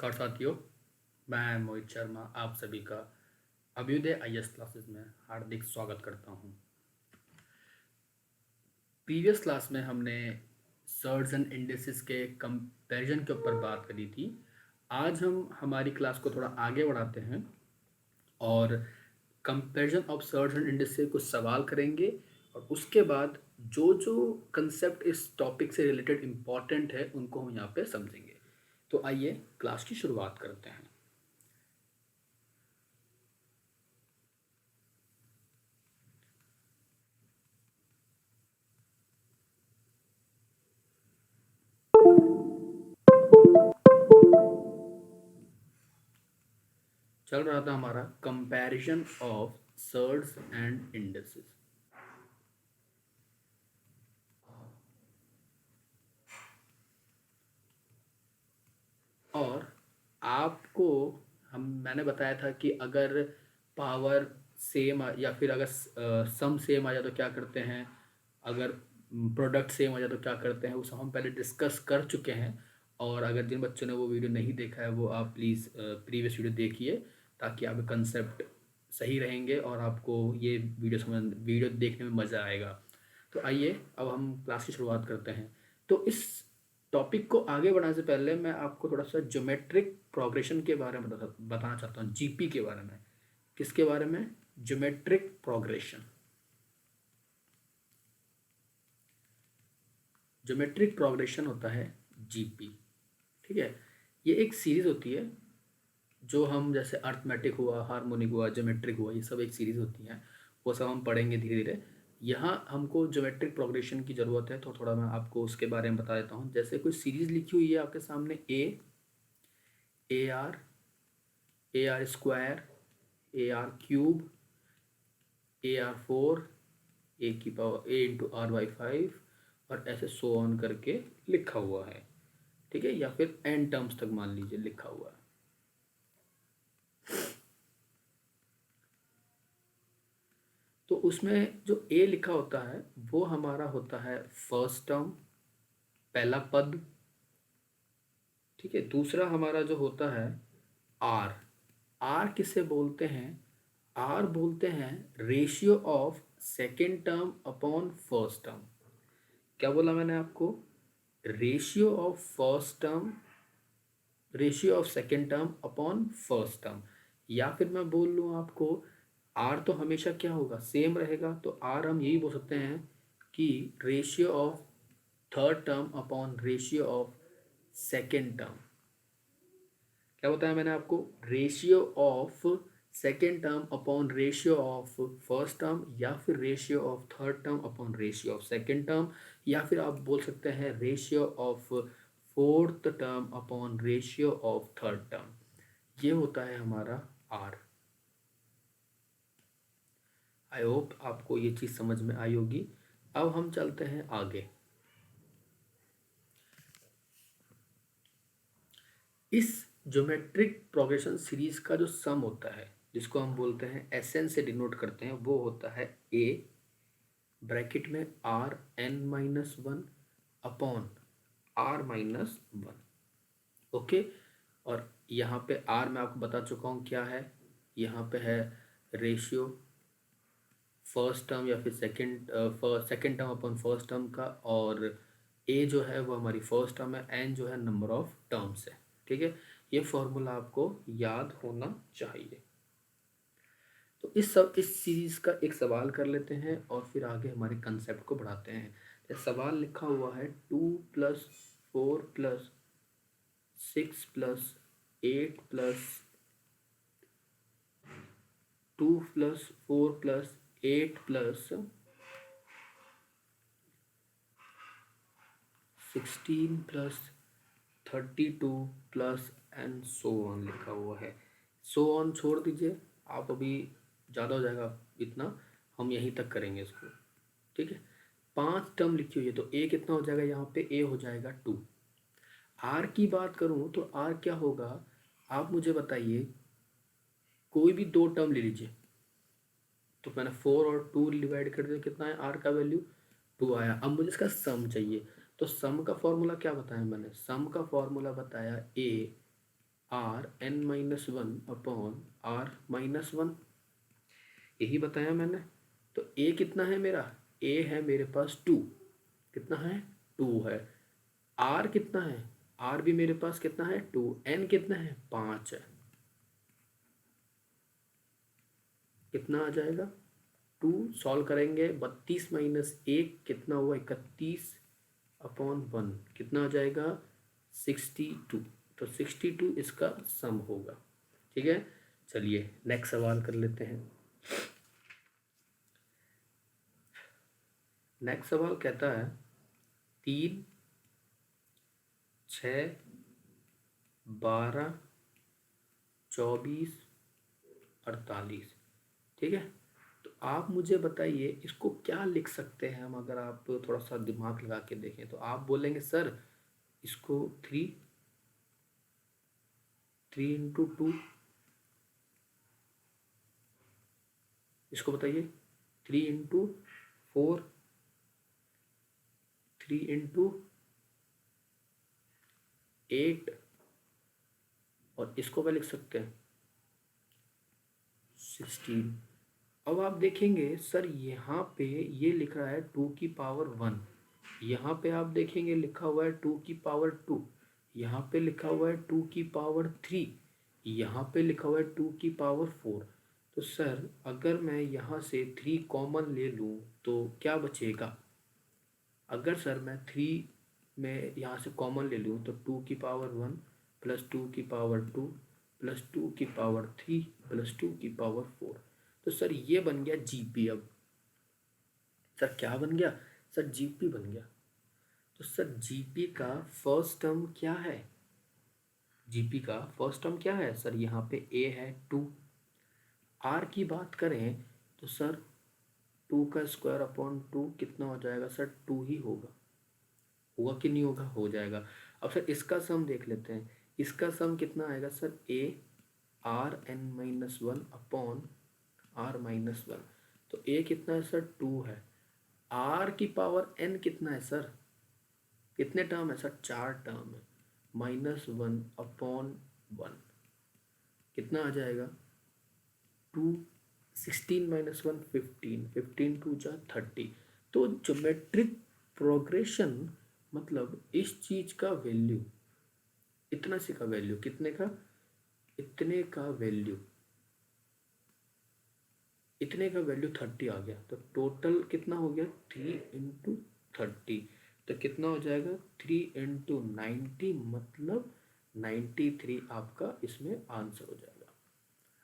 नमस्कार साथियों, मैं मोहित शर्मा आप सभी का अभ्युदय आईएएस क्लासेस में हार्दिक स्वागत करता हूं। प्रीवियस क्लास में हमने सर्ट्स एंड इंडिसेस के कंपैरिजन के ऊपर बात करी थी। आज हम हमारी क्लास को थोड़ा आगे बढ़ाते हैं और comparison of shirts and indices से कुछ सवाल करेंगे और उसके बाद जो जो कंसेप्ट इस टॉपिक से रिलेटेड इम्पॉर्टेंट है उनको हम यहाँ पे समझेंगे। तो आइए क्लास की शुरुआत करते हैं। चल रहा था हमारा comparison of shirts and indices. और आपको मैंने बताया था कि अगर पावर सेम या फिर अगर सम सेम आ जाए तो क्या करते हैं, अगर प्रोडक्ट सेम आ जाए तो क्या करते हैं, वो सब हम पहले डिस्कस कर चुके हैं। और अगर जिन बच्चों ने वो वीडियो नहीं देखा है वो आप प्लीज़ प्रीवियस वीडियो देखिए ताकि आपके कंसेप्ट सही रहेंगे और आपको ये वीडियो देखने में मज़ा आएगा। तो आइए अब हम क्लास की शुरुआत करते हैं। तो इस टॉपिक को आगे बढ़ाने से पहले मैं आपको थोड़ा सा ज्योमेट्रिक प्रोग्रेशन के बारे में बताना चाहता हूँ, जीपी के बारे में। किसके बारे में? Geometric progression. ज्योमेट्रिक प्रोग्रेशन होता है जीपी, ठीक है। ये एक सीरीज होती है जो हम जैसे अर्थमेटिक हुआ, हार्मोनिक हुआ, ज्योमेट्रिक हुआ, ये सब एक सीरीज होती हैं। वो सब हम पढ़ेंगे धीरे धीरे। यहाँ हमको ज्योमेट्रिक प्रोग्रेशन की ज़रूरत है तो थोड़ा मैं आपको उसके बारे में बता देता हूँ। जैसे कोई सीरीज लिखी हुई है आपके सामने, A R square, A R cube, AR4, ए की पावर A × R/5 और ऐसे सो ऑन करके लिखा हुआ है, ठीक है। या फिर n टर्म्स तक मान लीजिए लिखा हुआ है। तो उसमें जो ए लिखा होता है वो हमारा होता है फर्स्ट टर्म, पहला पद, ठीक है। दूसरा हमारा जो होता है आर। आर किसे बोलते हैं? आर बोलते हैं ratio of second term upon first term. क्या बोला मैंने आपको? Ratio of first term, ratio of second term upon first term. या फिर मैं बोल लूँ आपको, आर तो हमेशा क्या होगा? सेम रहेगा। तो आर हम यही बोल सकते हैं कि ratio of third term upon ratio of second term. क्या बताया मैंने आपको? Ratio of second term upon ratio of first term, या फिर ratio of third term upon ratio of second term, या फिर आप बोल सकते हैं ratio of fourth term upon ratio of third term. ये होता है हमारा आर। आई होप आपको ये चीज़ समझ में आई होगी। अब हम चलते हैं आगे। इस ज्योमेट्रिक प्रोग्रेशन सीरीज का जो सम होता है, जिसको हम बोलते हैं एसएन से डिनोट करते हैं, वो होता है ए ब्रैकेट में Rn-1 अपॉन R-1। ओके। और यहाँ पे R मैं आपको बता चुका हूँ क्या है। यहाँ पे है रेशियो फर्स्ट टर्म या फिर second term upon first term का, और ए जो है वो हमारी फर्स्ट टर्म है, एन जो है नंबर ऑफ टर्म्स है, ठीक है। ये फॉर्मूला आपको याद होना चाहिए। तो इस सीरीज का एक सवाल कर लेते हैं और फिर आगे हमारे कंसेप्ट को बढ़ाते हैं। ये सवाल लिखा हुआ है 2+4+8+16+32+ एंड सो ऑन लिखा हुआ है। सो ऑन छोड़ दीजिए आप, अभी ज़्यादा हो जाएगा इतना, हम यहीं तक करेंगे इसको, ठीक है। 5 टर्म लिखी हुई है तो ए कितना हो जाएगा? यहाँ पे ए हो जाएगा 2। आर की बात करूँ तो आर क्या होगा? आप मुझे बताइए, कोई भी 2 टर्म ले लीजिए। तो मैंने 4 और 2 डिवाइड कर दिया, कितना है आर का वैल्यू? 2 आया। अब मुझे इसका सम चाहिए। तो सम का फॉर्मूला क्या बताया मैंने? सम का फॉर्मूला बताया A R N minus one upon R minus one, यही बताया मैंने। तो ए कितना है मेरा, ए है मेरे पास टू, कितना है, टू है। आर कितना है, आर भी मेरे पास कितना है, टू। एन कितना है, पाँच है। कितना आ जाएगा, टू सॉल्व करेंगे, 32 माइनस एक कितना हुआ, 31 अपॉन वन, कितना आ जाएगा, 62। तो 62 इसका सम होगा। ठीक है, चलिए नेक्स्ट सवाल कर लेते हैं। नेक्स्ट सवाल कहता है 3, 6, 12, 24, 48। ठीक है, तो आप मुझे बताइए इसको क्या लिख सकते हैं हम, अगर आप थोड़ा सा दिमाग लगा के देखें तो आप बोलेंगे सर इसको 3 इंटू टू, इसको बताइए 3 इंटू 4, 3 इंटू 8, और इसको क्या लिख सकते हैं 16। अब आप देखेंगे सर यहाँ पे ये लिख रहा है 2 की पावर 1, यहाँ पे आप देखेंगे लिखा हुआ है 2 की पावर 2, यहाँ पे लिखा हुआ है 2 की पावर 3, यहाँ पे लिखा हुआ है 2 की पावर 4। तो सर अगर मैं यहाँ से 3 कॉमन ले लूँ तो क्या बचेगा, अगर सर मैं 3 में यहाँ से कॉमन ले लूँ तो 2 की पावर 1 प्लस 2 की पावर 2 प्लस 2 की पावर 3 प्लस 2 की पावर 4। तो सर ये बन गया जीपी। अब सर क्या बन गया, सर जीपी बन गया। तो सर जीपी का फर्स्ट टर्म क्या है, जीपी का फर्स्ट टर्म क्या है सर, यहाँ पे ए है 2। आर की बात करें तो सर 2 का स्क्वायर अपॉन 2 कितना हो जाएगा सर, 2 ही होगा, होगा कि नहीं होगा, हो जाएगा। अब सर इसका सम देख लेते हैं, इसका सम कितना आएगा sir, A R N minus one upon R minus one. तो ए कितना है सर, 2 है। आर की पावर एन कितना है सर, कितने टर्म है सर, 4 टर्म है, माइनस वन अपॉन वन, कितना आ जाएगा 2, 16 माइनस वन 15, 15 टू जा 30। तो ज्योमेट्रिक प्रोग्रेशन मतलब इस चीज का वैल्यू, इतना सी का वैल्यू, कितने का, इतने का वैल्यू, इतने का वैल्यू 30 आ गया। तो टोटल कितना हो गया 3 इंटू 30, तो कितना हो जाएगा 3 इंटू 90, मतलब 93 आपका इसमें आंसर हो जाएगा।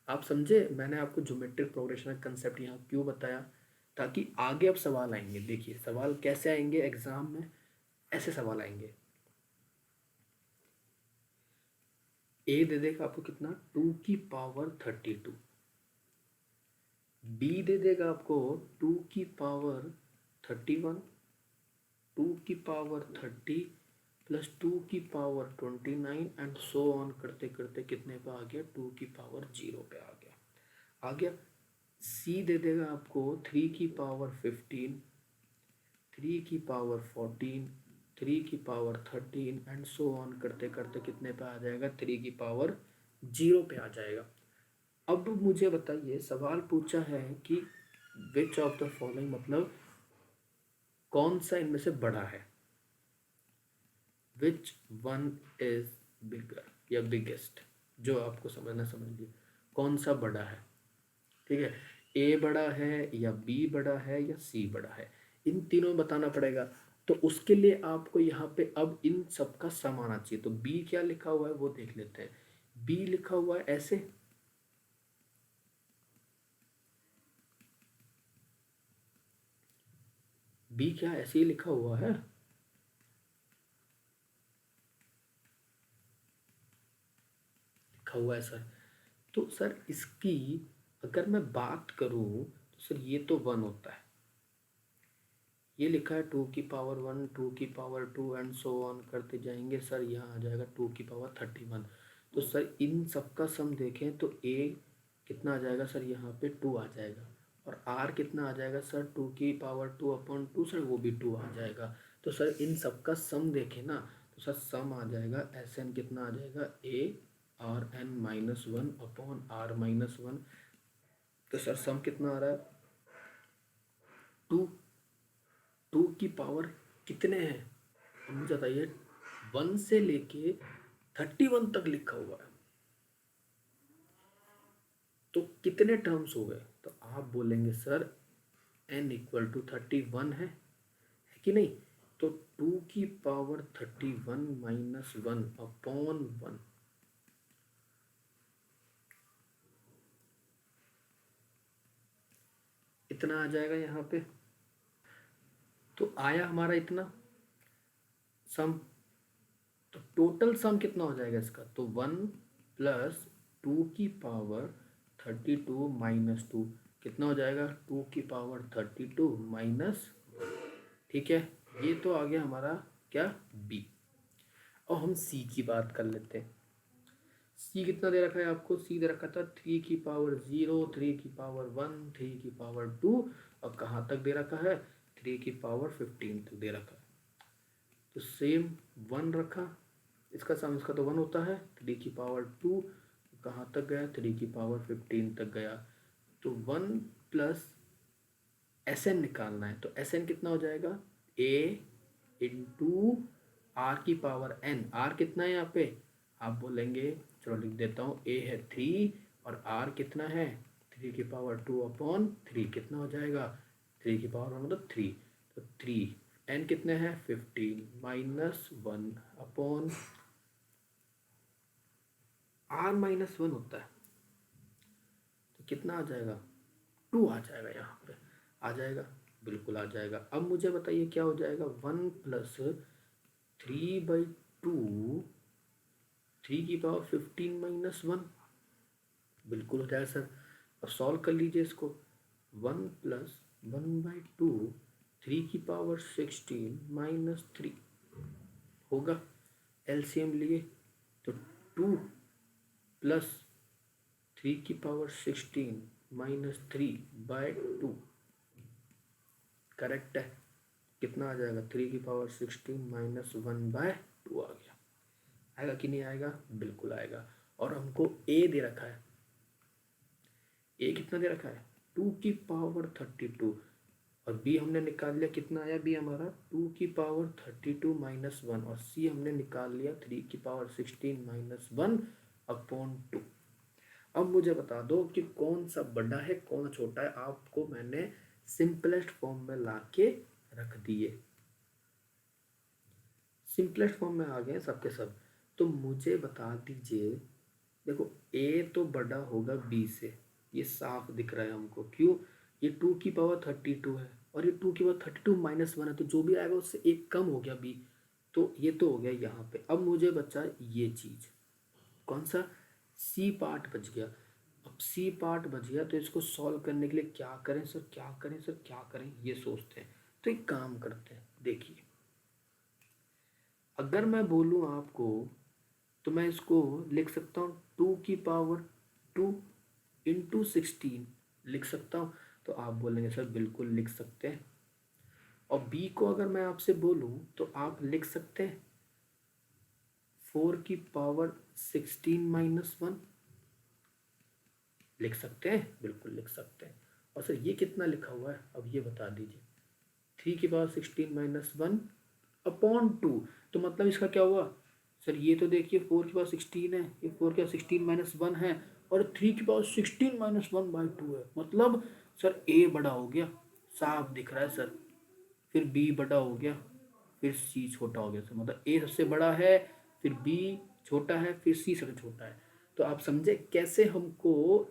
आप समझे मैंने आपको ज्योमेट्रिक प्रोग्रेशन का कंसेप्ट यहाँ क्यों बताया, ताकि आगे अब सवाल आएंगे। देखिए सवाल कैसे आएंगे एग्जाम में, ऐसे सवाल आएंगे। ए दे देगा आपको कितना, 2 की पावर 32, बी दे देगा आपको 2 की पावर 31, 2 की पावर 30 प्लस 2 की पावर 29 एंड सो ऑन करते करते कितने पे आ गया, 2 की पावर 0 पे आ गया। सी दे देगा आपको 3 की पावर 15, 3 की पावर 14, 3 की पावर 13 एंड सो ऑन करते करते कितने पे आ जाएगा, 3 की पावर 0 पे आ जाएगा। अब मुझे बताइए सवाल पूछा है कि विच ऑफ द फॉलोइंग, मतलब कौन सा इनमें से बड़ा है, विच वन इज बिगर या बिगेस्ट, जो आपको समझना समझ लीजिए कौन सा बड़ा है। ठीक है, ए बड़ा है या बी बड़ा है या सी बड़ा है, इन तीनों बताना पड़ेगा। तो उसके लिए आपको यहाँ पे अब इन सब का सम आना चाहिए। तो बी क्या लिखा हुआ है वो देख लेते हैं। बी लिखा हुआ है ऐसे, बी क्या ऐसे ही लिखा हुआ है, लिखा हुआ है सर। तो सर इसकी अगर मैं बात करूं तो सर ये तो 1 होता है, ये लिखा है 2 की पावर 1, 2 की पावर 2 एंड सो ऑन करते जाएंगे सर, यहाँ आ जाएगा 2 की पावर 31। तो सर इन सब का सम देखें तो ए कितना आ जाएगा सर, यहाँ पे 2 आ जाएगा, और आर कितना आ जाएगा सर, 2 की पावर 2 अपॉन 2 सर, वो भी 2 आ जाएगा। तो सर इन सब का सम देखें ना, तो सर सम आ जाएगा एस एन कितना आ जाएगा, A R N minus one upon R minus one. तो सर सम कितना आ रहा है? टू। टू की पावर कितने हैं अब मुझे बताइए। 1 से लेके 31 तक लिखा हुआ है, तो कितने टर्म्स हो गए? तो आप बोलेंगे सर n इक्वल टू 31 है कि नहीं? तो 2 की पावर 31 माइनस 1 अपॉन 1, इतना आ जाएगा यहाँ पे। तो आया हमारा इतना सम। तो टोटल सम कितना हो जाएगा इसका? तो 1 प्लस 2 की पावर 32 माइनस 2 कितना हो जाएगा? 2 की पावर 32 माइनस। ठीक है, ये तो आ गया हमारा क्या? बी। और हम सी की बात कर लेते हैं। सी कितना दे रखा है आपको? सी दे रखा था 3 की पावर 0, 3 की पावर 1, 3 की पावर 2, और कहाँ तक दे रखा है? 3 की पावर 15 तक दे रखा है। तो सेम 1 रखा, इसका सम इसका तो 1 होता है। 3 की पावर 2 कहाँ तक गया? 3 की पावर 15 तक गया। तो 1 प्लस एस एन निकालना है, तो एस एन कितना हो जाएगा? ए इंटू आर की पावर एन। आर कितना है यहाँ पे? आप बोलेंगे, चलो लिख देता हूँ, ए है 3 और आर कितना है? 3 की पावर 2 अपॉन 3 कितना हो जाएगा? 3 की पावर मतलब 3। तो 3 एन कितने हैं? 15 माइनस 1 अपॉन आर माइनस 1 होता है, तो कितना आ जाएगा? 2 आ जाएगा। यहाँ पे आ जाएगा, बिल्कुल आ जाएगा। अब मुझे बताइए क्या हो जाएगा? 1 प्लस 3/2, 3 की पावर 15 माइनस 1, बिल्कुल हो जाएगा सर। अब सॉल्व कर लीजिए इसको। 1 प्लस 1/2, 3 की पावर 16 माइनस 3 होगा। एलसीएम लिए तो 2 प्लस 3 की पावर 16 माइनस 3/2 करेक्ट है। कितना आ जाएगा? 3 की पावर 16 माइनस 1/2 आ गया। आएगा कि नहीं आएगा? बिल्कुल आएगा। और हमको ए दे रखा है, ए कितना दे रखा है? 2 की पावर 32, और बी हमने निकाल लिया, कितना आया बी हमारा? 2 की पावर 32 माइनस 1, और सी हमने निकाल लिया 3 की पावर 16 माइनस 1 अपॉन 2। अब मुझे बता दो कि कौन सा बड़ा है कौन सा छोटा है। आपको मैंने सिंपलेस्ट फॉर्म में ला के रख दिए, सिंपलेस्ट फॉर्म में आ गए सबके सब। तो मुझे बता दीजिए, देखो ए तो बड़ा होगा बी से, ये साफ दिख रहा है हमको। क्यों? ये 2 की पावर 32 है और ये 2 की पावर 32 माइनस 1 है, तो जो भी आएगा उससे एक कम हो गया बी। तो ये तो हो गया यहाँ पे। अब मुझे बचा ये चीज़, कौन सा? सी पार्ट बच गया। अब सी पार्ट बच गया तो इसको सॉल्व करने के लिए क्या करें सर, क्या करें सर, क्या करें, ये सोचते हैं। तो एक काम करते हैं, देखिए अगर मैं बोलूँ आपको तो मैं इसको लिख सकता हूँ 2 की पावर 2 इंटू 16 लिख सकता हूँ। तो आप बोलेंगे सर बिल्कुल लिख सकते हैं। और बी को अगर मैं आपसे बोलूँ तो आप लिख सकते हैं 4 की पावर 16 माइनस 1, लिख सकते हैं, बिल्कुल लिख सकते हैं। और सर ये कितना लिखा हुआ है अब ये बता दीजिए? 3 की पावर 16 माइनस 1 अपॉन 2। तो मतलब इसका क्या हुआ सर? ये तो देखिए 4 की पावर 16 है, ये 4 की पावर 16 माइनस 1 है, और 3 की पावर 16 माइनस 1/2 है। मतलब सर ए बड़ा हो गया, साफ दिख रहा है सर। फिर बी बड़ा हो गया, फिर सी छोटा हो गया सर। मतलब ए सबसे बड़ा है, फिर बी छोटा है, फिर सी सबसे छोटा है। तो आप समझे कैसे हमको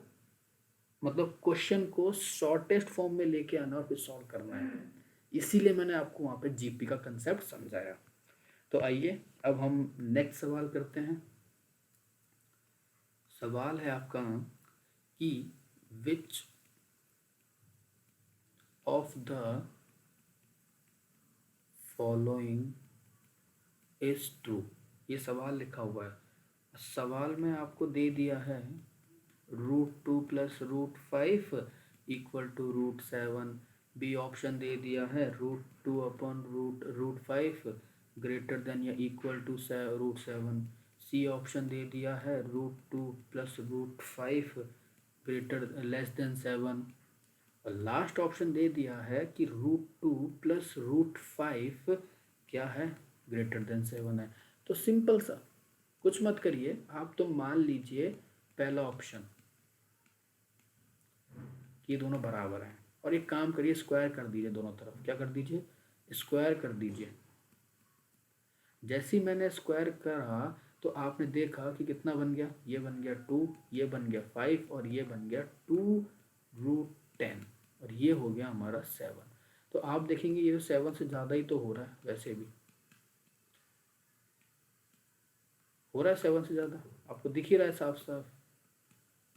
मतलब क्वेश्चन को शॉर्टेस्ट फॉर्म में लेके आना और फिर सॉल्व करना है। इसीलिए मैंने आपको वहाँ पे जीपी का कंसेप्ट समझाया। तो आइए अब हम नेक्स्ट सवाल करते हैं। सवाल है आपका कि which of the following is true. ये सवाल लिखा हुआ है। सवाल में आपको दे दिया है √2 plus √5 equal to √7। B option दे दिया है √2 अपॉन √5 ग्रेटर देन या इक्वल टू √7। सी ऑप्शन दे दिया है √2 प्लस √5 ग्रेटर लेस देन 7, और लास्ट ऑप्शन दे दिया है कि √2 प्लस √5 क्या है, ग्रेटर देन 7 है। तो सिंपल सा, कुछ मत करिए आप, तो मान लीजिए पहला ऑप्शन ये दोनों बराबर हैं, और एक काम करिए स्क्वायर कर दीजिए दोनों तरफ, क्या कर दीजिए, स्क्वायर कर दीजिए। जैसे ही मैंने स्क्वायर करा तो आपने देखा कि कितना बन गया, ये बन गया 2, ये बन गया 5, और ये बन गया 2√10, और ये हो गया हमारा 7। तो आप देखेंगे ये 7 से ज़्यादा ही तो हो रहा है, वैसे भी हो रहा है 7 से ज़्यादा, आपको दिख ही रहा है साफ साफ।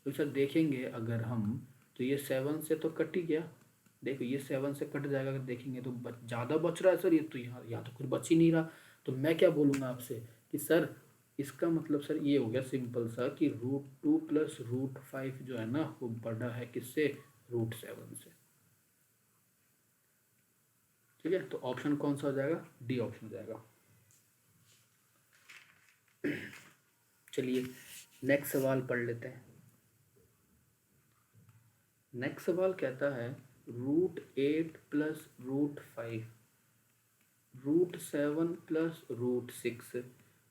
तो सर देखेंगे अगर हम, तो ये 7 से तो कट ही गया, देखो ये 7 से कट जाएगा, अगर देखेंगे तो ज़्यादा बच रहा है सर, ये तो यहाँ तो कुछ बच ही नहीं रहा। तो मैं क्या बोलूँगा आपसे कि सर इसका मतलब सर ये हो गया सिंपल सा कि √2 प्लस √5 जो है ना वो बड़ा है किससे, √7 से। ठीक है, तो ऑप्शन कौन सा हो जाएगा, डी ऑप्शन हो जाएगा। चलिए नेक्स्ट सवाल पढ़ लेते हैं। नेक्स्ट सवाल कहता है √8 प्लस √5, √7 प्लस √6,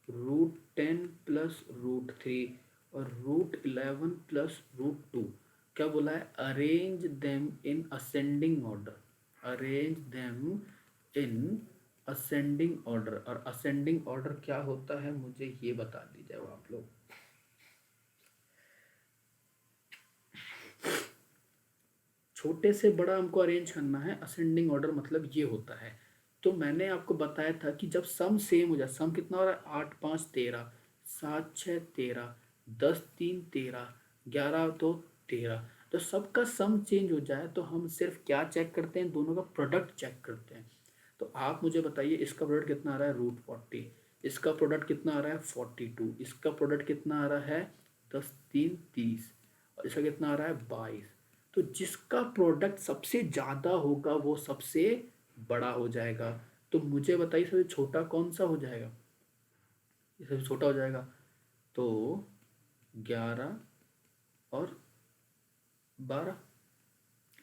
√10 प्लस √3 और √11 प्लस √2। क्या बोला है, arrange them in ascending order, arrange them in ascending order. और असेंडिंग ऑर्डर क्या होता है मुझे ये बता दीजिए आप लोग। छोटे से बड़ा हमको अरेंज करना है, असेंडिंग ऑर्डर मतलब ये होता है। तो मैंने आपको बताया था कि जब सम सेम हो जाए, सम कितना हो रहा है, 8 5 13, 7 6 13, 10 3 13, 11 2 13, तो सबका सम चेंज हो जाए तो हम सिर्फ क्या चेक करते हैं, दोनों का प्रोडक्ट चेक करते हैं। तो आप मुझे बताइए इसका प्रोडक्ट कितना आ रहा है, √40, इसका प्रोडक्ट कितना आ रहा है 42, इसका प्रोडक्ट कितना आ रहा है 10 3 30, और इसका कितना आ रहा है 22। तो जिसका प्रोडक्ट सबसे ज़्यादा होगा वो सबसे बड़ा हो जाएगा। तो मुझे बताइए सबसे छोटा कौन सा हो जाएगा, ये सबसे छोटा हो जाएगा। तो 11 और 12,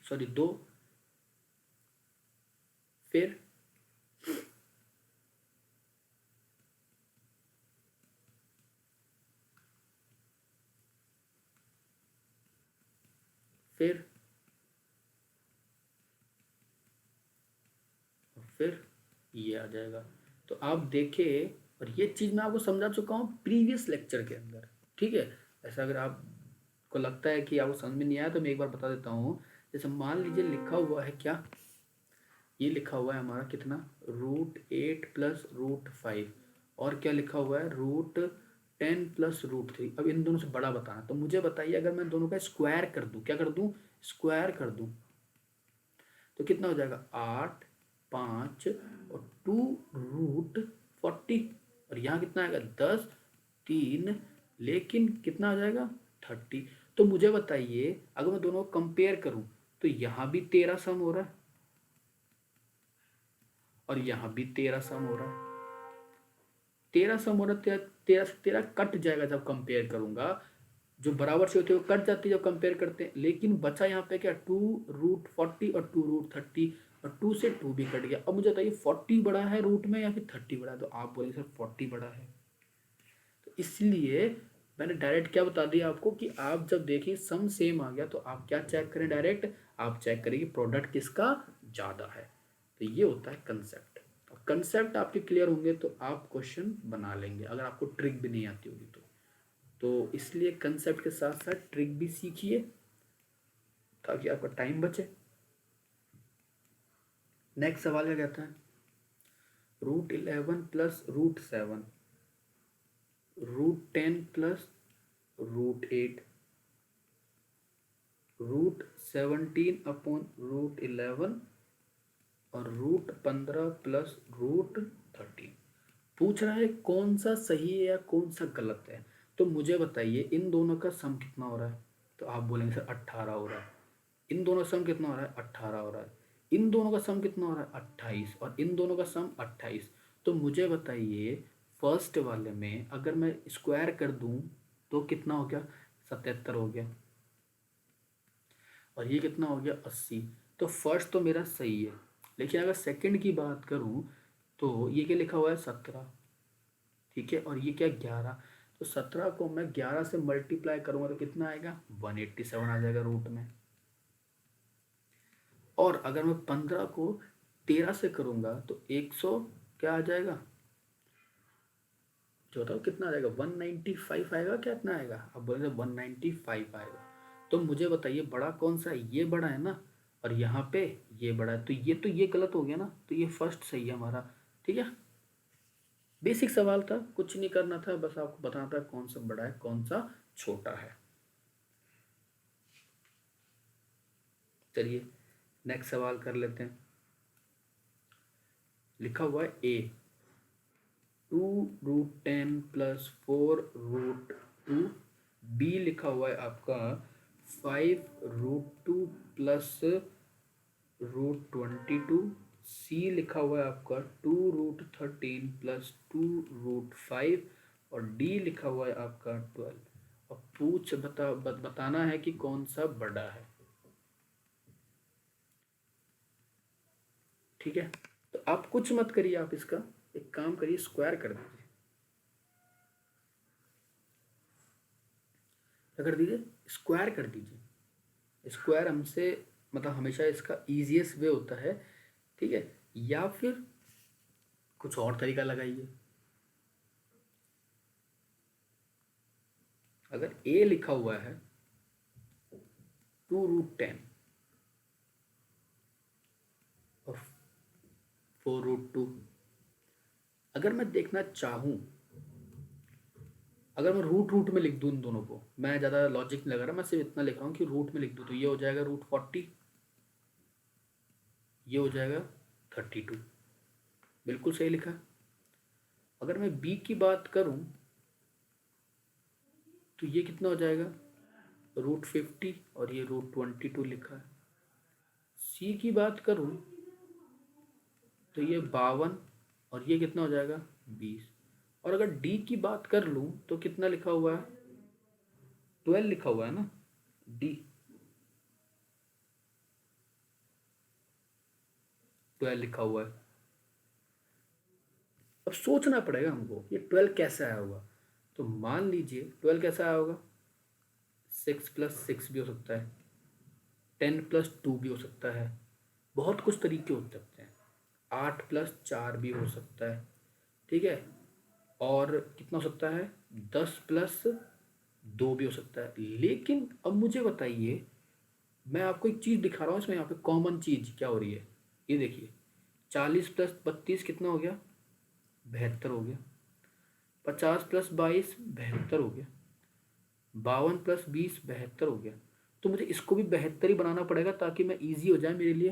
सॉरी 2, फिर फिर फिर ये आ जाएगा। तो आप देखिए, और ये चीज़ मैं आपको समझा चुका हूँ प्रीवियस लेक्चर के अंदर। ठीक है, ऐसा अगर आपको लगता है कि आपको समझ में नहीं आया तो मैं एक बार बता देता हूँ। जैसे मान लीजिए लिखा हुआ है क्या, ये लिखा हुआ है हमारा कितना, √8 प्लस √5, और क्या लिखा हुआ है √10 प्लस √3। अब इन दोनों से बड़ा बताना, तो मुझे बताइए अगर मैं दोनों का स्क्वायर कर दूं, क्या कर दूं, स्क्वायर कर दूं, तो कितना हो जाएगा 8 5 और 2√40, और यहाँ कितना आएगा 10 3, लेकिन कितना आ जाएगा 30। तो मुझे बताइए अगर मैं दोनों को कंपेयर करूं तो यहाँ भी 13 सम हो रहा है और यहाँ भी 13 सम हो रहा है, 13 सम हो रहा है, 13 से 13 कट जाएगा जब कंपेयर करूंगा, जो बराबर से होते हैं वो कट जाती है जब कंपेयर करते हैं। लेकिन बचा यहाँ पे क्या, 2√40 और 2√30, और 2 से 2 भी कट गया। अब मुझे बताइए 40 बड़ा है रूट में या फिर 30 बड़ा है, तो आप बोलेंगे सर 40 बड़ा है। तो इसलिए मैंने डायरेक्ट क्या बता दिया आपको कि आप जब देखें सम सेम आ गया तो आप क्या चेक करें, डायरेक्ट आप चेक करें कि प्रोडक्ट किसका ज़्यादा है। तो ये होता है कंसेप्ट। और कंसेप्ट आपके क्लियर होंगे तो आप क्वेश्चन बना लेंगे, अगर आपको ट्रिक भी नहीं आती होगी तो इसलिए कंसेप्ट के साथ साथ ट्रिक भी सीखिए ताकि आपका टाइम बचे। नेक्स्ट सवाल क्या कहता है, √11 प्लस √7, √10 प्लस √8, √17 अपॉन √11 और √15 प्लस √13। पूछ रहा है कौन सा सही है या कौन सा गलत है। तो मुझे बताइए इन दोनों का सम कितना हो रहा है, तो आप बोलेंगे सर 18 हो रहा है। इन दोनों का सम कितना हो रहा है, 18 हो रहा है। इन दोनों का सम कितना हो रहा है, 28, और इन दोनों का सम 28। तो मुझे बताइए फर्स्ट वाले में अगर मैं स्क्वायर कर दूं तो कितना हो गया, 77 हो गया, और ये कितना हो गया, 80। तो फर्स्ट तो मेरा सही है, लेकिन अगर सेकंड की बात करूं तो ये क्या लिखा हुआ है, 17, ठीक है, और ये क्या, 11। तो 17 को मैं 11 से मल्टीप्लाई करूंगा तो कितना आएगा, 187 आ जाएगा रूट में। और अगर मैं 15 को 13 से करूंगा तो 100 क्या आ जाएगा, जो बताओ कितना आ जाएगा, 195 आएगा, क्या इतना आएगा, अब बोले 195 आएगा। तो मुझे बताइए बड़ा कौन सा है, ये बड़ा है ना, और यहाँ पे ये बड़ा है, तो ये गलत हो गया ना, तो ये फर्स्ट सही है हमारा। ठीक है, बेसिक सवाल था, कुछ नहीं करना था, बस आपको बताना था कौन सा बड़ा है कौन सा छोटा है। चलिए नेक्स्ट सवाल कर लेते हैं। लिखा हुआ है ए 2√10 + 4√2। बी लिखा हुआ है आपका 5√2 + √22। सी लिखा हुआ है आपका 2√13 + 2√5। और डी लिखा हुआ है आपका 12। और बताना है कि कौन सा बड़ा है। ठीक है, तो आप कुछ मत करिए, आप इसका एक काम करिए, स्क्वायर कर दीजिए, क्या कर दीजिए, स्क्वायर कर दीजिए। स्क्वायर हमसे मतलब हमेशा इसका इजीएस्ट वे होता है। ठीक है, या फिर कुछ और तरीका लगाइए। अगर ए लिखा हुआ है 2√10 और 4√2, अगर मैं देखना चाहूँ, अगर मैं रूट रूट में लिख दूँ इन दोनों को, मैं ज़्यादा लॉजिक नहीं लगा रहा, मैं सिर्फ इतना लिख रहा हूँ कि रूट में लिख दूँ, तो ये हो जाएगा √40, ये हो जाएगा 32। बिल्कुल सही लिखा। अगर मैं बी की बात करूँ तो ये कितना हो जाएगा, √50, और ये √22 लिखा है। सी की बात करूँ तो ये 52, और ये कितना हो जाएगा, 20। और अगर डी की बात कर लूँ तो कितना लिखा हुआ है, 12 लिखा हुआ है ना, डी 12 लिखा हुआ है। अब सोचना पड़ेगा हमको ये 12 कैसे आया होगा। तो मान लीजिए 12 कैसा आया होगा, 6 + 6 भी हो सकता है, 10 + 2 भी हो सकता है, बहुत कुछ तरीके हो सकते हैं, 8 + 4 भी हो सकता है। ठीक है, और कितना हो सकता है, 10 + 2 भी हो सकता है। लेकिन अब मुझे बताइए, मैं आपको एक चीज़ दिखा रहा हूँ इसमें, यहाँ पे कॉमन चीज़ क्या हो रही है, ये देखिए, 40 + 32 कितना हो गया, 72 हो गया। 50 + 22 72 हो गया। 52 + 20 72 हो गया। तो मुझे इसको भी 72 ही बनाना पड़ेगा ताकि मैं इजी हो जाए मेरे लिए।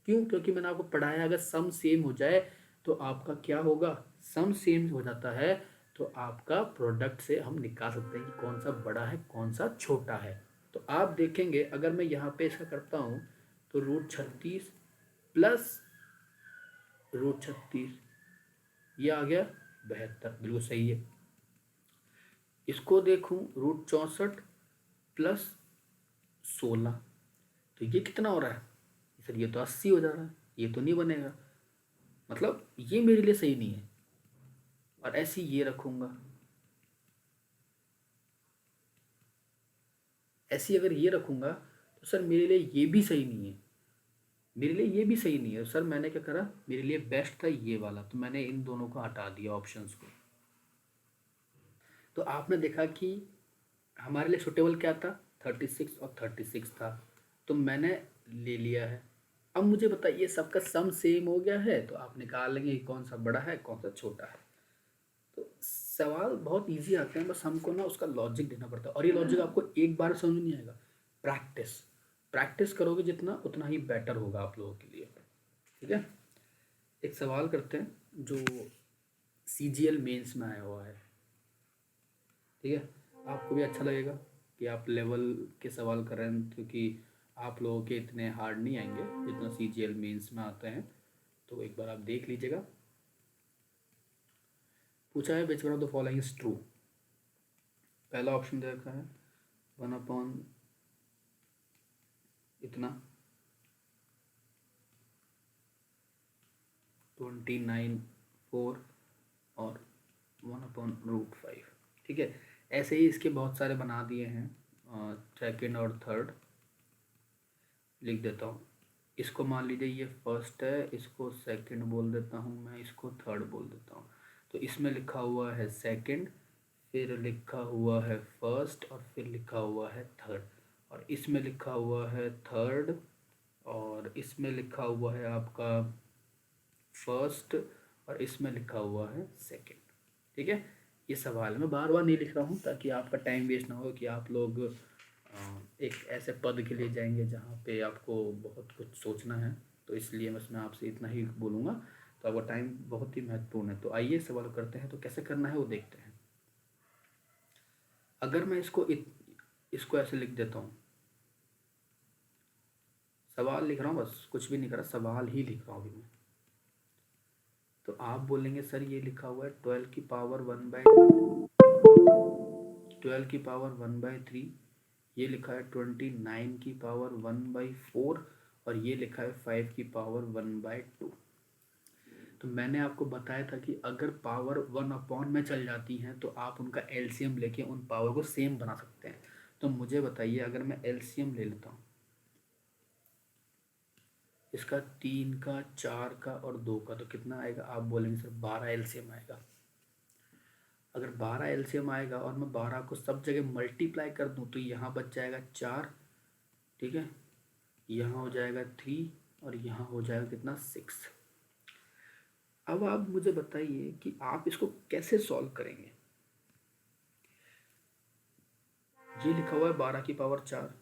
क्यों, क्योंकि मैंने आपको पढ़ाया अगर सम सेम हो जाए तो आपका क्या होगा, सम सेम हो जाता है तो आपका प्रोडक्ट से हम निकाल सकते हैं कि कौन सा बड़ा है कौन सा छोटा है। तो आप देखेंगे अगर मैं यहाँ पे इसका करता हूँ तो √36 + √36 ये आ गया 72, बिल्कुल सही है। इसको देखूं √64 + 16, तो ये कितना हो रहा है सर, ये तो 80 हो जा रहा है, ये तो नहीं बनेगा, मतलब ये मेरे लिए सही नहीं है। और ऐसे ही ये रखूंगा, ऐसी अगर ये रखूंगा तो सर मेरे लिए ये भी सही नहीं है, मेरे लिए ये भी सही नहीं है सर। मैंने क्या करा, मेरे लिए बेस्ट था ये वाला, तो मैंने इन दोनों को हटा दिया ऑप्शंस को। तो आपने देखा कि हमारे लिए सुटेबल क्या था, 36 और 36 था, तो मैंने ले लिया है। अब मुझे बताइए सबका सम सेम हो गया है तो आप निकाल लेंगे कि कौन सा बड़ा है कौन सा छोटा है। तो सवाल बहुत इजी आते हैं, बस हमको ना उसका लॉजिक देना पड़ता है, और ये लॉजिक आपको एक बार समझ में नहीं आएगा, प्रैक्टिस प्रैक्टिस करोगे जितना उतना ही बेटर होगा आप लोगों के लिए। ठीक है, एक सवाल करते हैं जो CGL मेंस में आया हुआ है। ठीक है, आपको भी अच्छा लगेगा कि आप लेवल के सवाल कर रहे हैं, क्योंकि आप लोगों के इतने हार्ड नहीं आएंगे जितना CGL मेंस में आते हैं। तो एक बार आप देख लीजिएगा। पूछा है which one of the following is true. पहला ऑप्शन दे रखा है 1/, इतना 29/4 और 1/√5। ठीक है, ऐसे ही इसके बहुत सारे बना दिए हैं, सेकंड और थर्ड लिख देता हूँ। इसको मान लीजिए ये फर्स्ट है, इसको सेकंड बोल देता हूँ मैं, इसको थर्ड बोल देता हूँ। तो इसमें लिखा हुआ है सेकंड, फिर लिखा हुआ है फर्स्ट और फिर लिखा हुआ है थर्ड, और इसमें लिखा हुआ है थर्ड और इसमें लिखा हुआ है आपका फर्स्ट और इसमें लिखा हुआ है सेकंड। ठीक है, ये सवाल मैं बार बार नहीं लिख रहा हूँ ताकि आपका टाइम वेस्ट ना हो कि आप लोग एक ऐसे पद के लिए जाएंगे जहाँ पे आपको बहुत कुछ सोचना है। तो इसलिए बस मैं आपसे इतना ही बोलूँगा, तो आपका टाइम बहुत ही महत्वपूर्ण है। तो आइए सवाल करते हैं, तो कैसे करना है वो देखते हैं। अगर मैं इसको ऐसे लिख देता हूँ, सवाल लिख रहा हूँ, बस कुछ भी नहीं कर रहा, सवाल ही लिख रहा हूँ अभी मैं। तो आप बोलेंगे सर ये लिखा हुआ है 12 की पावर 1/3, ये लिखा है 29 की पावर 1/4 और ये लिखा है 5 की पावर 1/2। तो मैंने आपको बताया था कि अगर पावर 1 में चल जाती हैं तो आप उनका एलसीएम लेके उन पावर को सेम बना सकते हैं। तो मुझे बताइए, अगर मैं एलसीएम ले लेता हूँ इसका 3 का, 4 का और 2 का, तो कितना आएगा? आप बोलेंगे सर 12 एलसीएम आएगा। अगर 12 एलसीएम आएगा और मैं 12 को सब जगह मल्टीप्लाई कर दूं तो यहाँ बच जाएगा 4, ठीक है, यहाँ हो जाएगा 3 और यहाँ हो जाएगा कितना 6। अब आप मुझे बताइए कि आप इसको कैसे सॉल्व करेंगे। ये लिखा हुआ है 12 की पावर 4,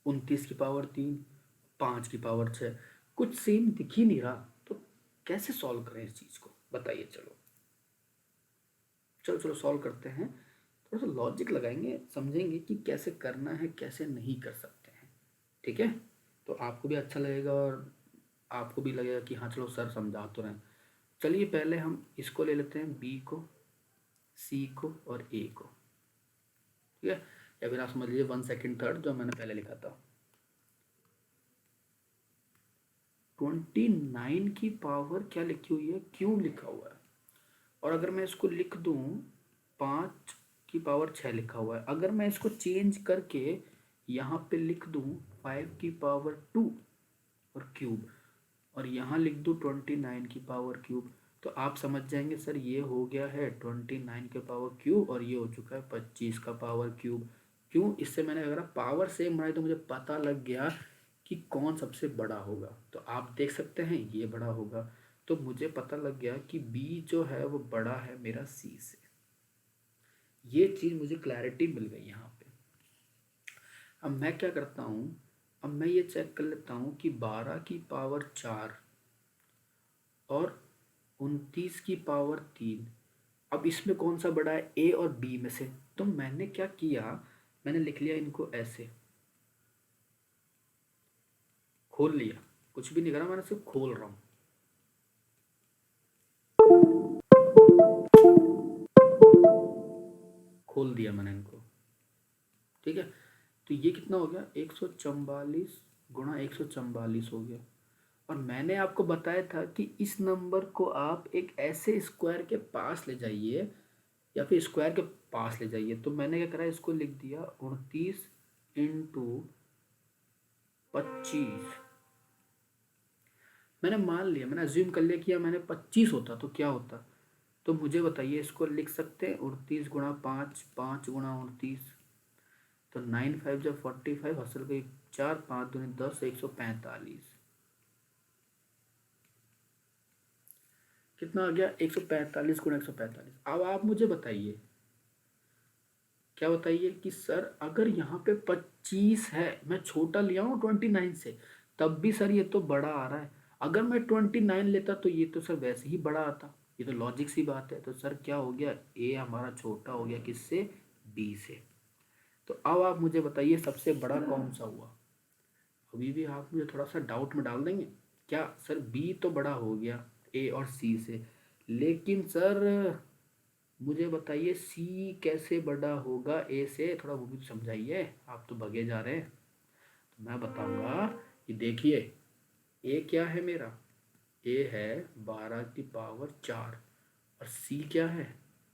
29 की पावर 3, 5 की पावर 6, कुछ सेम दिख ही नहीं रहा, तो कैसे सॉल्व करें इस चीज़ को, बताइए। चलो चलो चलो सॉल्व करते हैं, थोड़ा सा लॉजिक लगाएंगे, समझेंगे कि कैसे करना है कैसे नहीं कर सकते हैं। ठीक है, तो आपको भी अच्छा लगेगा और आपको भी लगेगा कि हाँ चलो सर समझा तो रहे। चलिए पहले हम इसको ले लेते हैं, बी को, सी को और ए को। ठीक है, या फिर आप समझ लीजिए 1 2 3 जो मैंने पहले लिखा था। 29 की पावर क्या लिखी हुई है, क्यूब लिखा हुआ है, और अगर मैं इसको लिख दूं 5 की पावर 6 लिखा हुआ है। अगर मैं इसको चेंज करके यहाँ पे लिख दूं 5 की पावर 2 और क्यूब, और यहाँ लिख दूं 29 की पावर क्यूब, तो आप समझ जाएंगे सर ये हो गया है 29 के पावर क्यूब और ये हो चुका है 25 का पावर क्यूब। क्यों? इससे मैंने अगर पावर सेम बनाई तो मुझे पता लग गया कि कौन सबसे बड़ा होगा। तो आप देख सकते हैं ये बड़ा होगा, तो मुझे पता लग गया कि बी जो है वो बड़ा है मेरा सी से। ये चीज़ मुझे क्लैरिटी मिल गई यहाँ पे। अब मैं क्या करता हूँ, अब मैं ये चेक कर लेता हूँ कि 12 की पावर 4 और 29 की पावर 3, अब इसमें कौन सा बड़ा है, ए और बी में से। तो मैंने क्या किया, मैंने लिख लिया इनको ऐसे, खोल लिया, कुछ भी नहीं करा, मैंने सिर्फ खोल रहा हूँ। खोल दिया मैंने इनको, ठीक है। तो ये कितना हो गया, 144 गुणा 144 हो गया। और मैंने आपको बताया था कि इस नंबर को आप एक ऐसे स्क्वायर के पास ले जाइए या फिर स्क्वायर के पास ले जाइए। तो मैंने क्या करा, इसको लिख दिया 29 × 25। मैंने मान लिया, मैंने अज्यूम कर लिया कि या मैंने 25 होता तो क्या होता। तो मुझे बताइए, इसको लिख सकते हैं 29 गुणा 5, 5 गुणा 29, तो 9 5 जब 45, हसल गई 4, 5 दूनी 10, 145। कितना आ गया, 145 गुणा 145। अब आप मुझे बताइए, क्या बताइए कि सर अगर यहाँ पे 25 है, मैं छोटा लिया हूँ 29 से, तब भी सर ये तो बड़ा आ रहा है। अगर मैं 29 लेता तो ये तो सर वैसे ही बड़ा आता, ये तो लॉजिक सी बात है। तो सर क्या हो गया, ए हमारा छोटा हो गया किससे, बी से। तो अब आप मुझे बताइए सबसे बड़ा कौन सा हुआ। अभी भी आप मुझे थोड़ा सा डाउट में डाल देंगे क्या, सर बी तो बड़ा हो गया ए और सी से, लेकिन सर मुझे बताइए सी कैसे बड़ा होगा ए से, थोड़ा वो भी समझाइए, आप तो भगे जा रहे हैं। तो मैं बताऊंगा कि देखिए ए क्या है मेरा, ए है 12 की पावर 4 और सी क्या है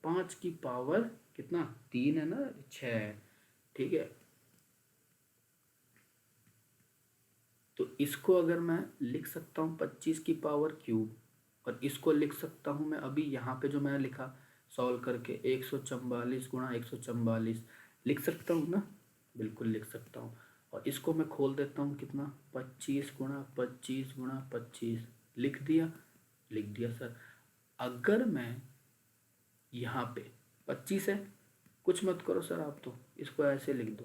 5 की पावर कितना 3 है ना 6 है, ठीक है। तो इसको अगर मैं लिख सकता हूँ 25 की पावर क्यूब, और इसको लिख सकता हूँ मैं अभी यहाँ पे जो मैंने लिखा सॉल्व करके 144 × 144 लिख सकता हूँ ना, बिल्कुल लिख सकता हूँ। और इसको मैं खोल देता हूँ कितना 25 × 25 × 25 लिख दिया सर। अगर मैं यहाँ पे 25 है, कुछ मत करो सर, आप तो इसको ऐसे लिख दो।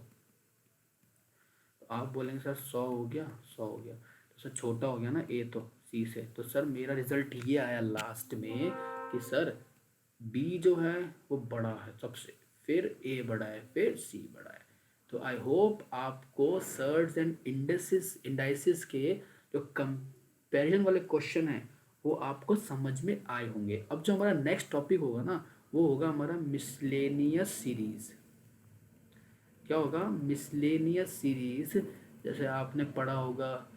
तो आप बोलेंगे सर 100 हो गया, 100 हो गया, तो सर छोटा हो गया ना ए तो सी से। तो सर मेरा रिजल्ट ये आया लास्ट में कि सर बी जो है वो बड़ा है सबसे, फिर ए बड़ा है, फिर सी बड़ा है। तो आई होप आपको सर्च एंड इंडाइसिस के जो कंपैरिजन वाले क्वेश्चन हैं वो आपको समझ में आए होंगे। अब जो हमारा नेक्स्ट टॉपिक होगा ना वो होगा हमारा मिसलेनियस सीरीज। क्या होगा मिसलेनियस सीरीज, जैसे आपने पढ़ा होगा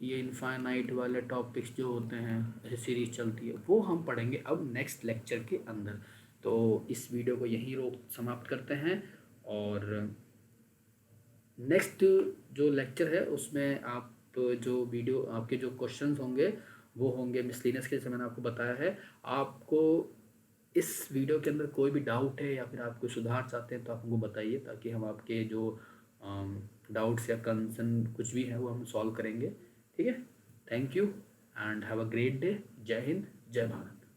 ये इनफाइनाइट वाले टॉपिक्स जो होते हैं जैसे सीरीज चलती है, वो हम पढ़ेंगे अब नेक्स्ट लेक्चर के अंदर। तो इस वीडियो को यहीं रोक समाप्त करते हैं, और नेक्स्ट जो लेक्चर है उसमें आप जो वीडियो आपके जो क्वेश्चंस होंगे वो होंगे मिसलेनियस के, जैसे मैंने आपको बताया है। आपको इस वीडियो के अंदर कोई भी डाउट है या फिर आप कोई सुधार चाहते हैं तो आप हमको बताइए, ताकि हम आपके जो डाउट्स या कंसर्न कुछ भी है वो हम सॉल्व करेंगे। ठीक है, thank you and have a great day. जय हिंद, जय भारत।